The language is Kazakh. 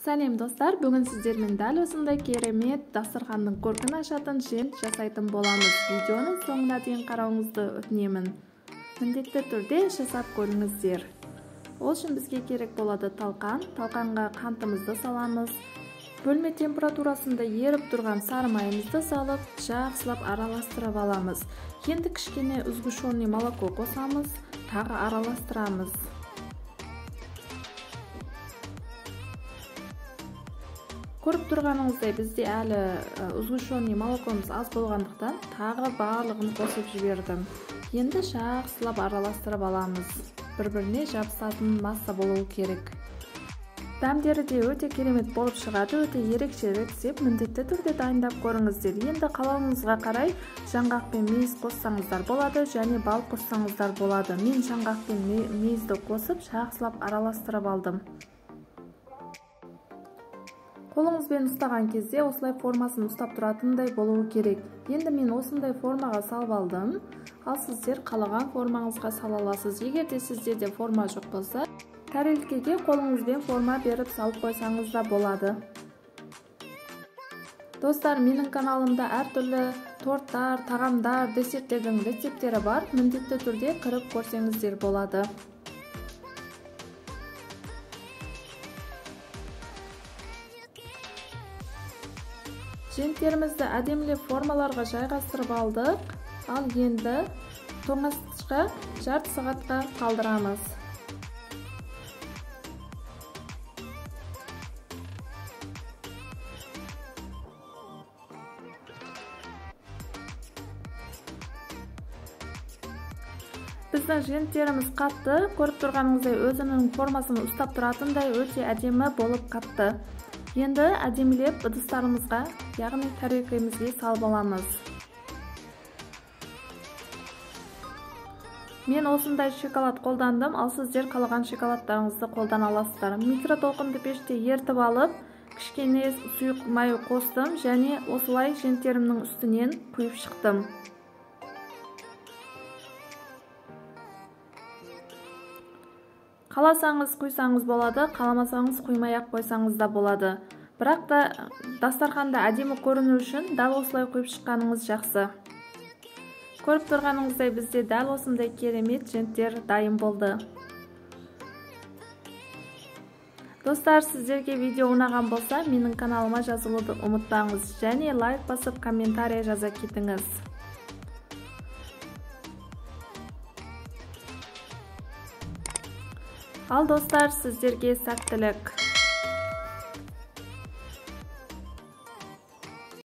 Сәлем достар, бүгін сіздермен дәл осындай керемет дастарханның көркін ашатын жент жасайтын боламыз. Видеоны соңына дейін қарауыңызды өтінемін. Міндетті түрде жасап көріңіздер. Ол үшін бізге керек болады талқан. Талқанға қантымызды саламыз. Бөлме температурасында еріп тұрған сары майымызды салып, жақсылап араластырып аламыз. Енді кішкене сгущенный молоко қосамыз, тағы араластырамыз. Көріп тұрғаныңыздай бізде әлі сгущенный молокомыз аз болғандықтан тағы барлығын қосып жібердім. Енді жақсылап араластырып аламыз. Бір-біріне жабысатын масса болуы керек. Дәмдері де өте керемет болып шығады, өте ерекше рецепт, міндетті түрде дайындап көріңіздер. Енді қалауыңызға қарай жаңғақ пен мейіз қоссаңыздар болады, және бал қоссаңыздар болады. Мен жаңғақ пен мейізді қосып, жақсылап араластырып алдым. Қолыңызбен ұстаған кезде осылай формасын ұстап тұратындай болуы керек. Енді мен осындай формаға салып алдым. Ал сіздер қалаған формаңызға сала аласыз. Егер де сізде де форма жоқ болса, тәрелкеге қолыңызбен форма беріп салып қойсаңыз да болады. Достар, менің каналымда әртүрлі торттар, тағамдар, десерттердің рецепттері бар. Міндетті түрде кіріп көрсеңіздер болады. Женттерімізді әдемілеп формаларға жайғастырып алдық. Ал енді тоңазытқышқа жарты сағатқа қалдырамыз. Біздің женттеріміз қатты, көріп тұрғаныңыздай өзінің формасын ұстап тұратындай өте әдемі болып қатты. Енді әдемілеп ыдыстарымызға, яғни тәрелкемізге салып аламыз. Мен осындай шоколад қолдандым, ал сіздер қалаған шоколадтарыңызды қолдана аласыздар. Микротолқынды пеште ертіп алып, кішкене сұйық май қостым және осылай женттерімнің үстінен құйып шықтым. Қаласаңыз құйсаңыз болады, қаламасаңыз құймай-ақ қойсаңыз да болады. Бірақ та дастарханда әдемі көріну үшін дәл осылай құйып шыққаныңыз жақсы. Көріп тұрғаныңыздай бізде дәл осындай керемет женттер дайын болды. Достар, сіздерге видео ұнаған болса, менің каналыма жазылуды ұмытпаңыз және лайк басып комментарий жаза кетіңіз. Ал достар, сіздерге сәттілік.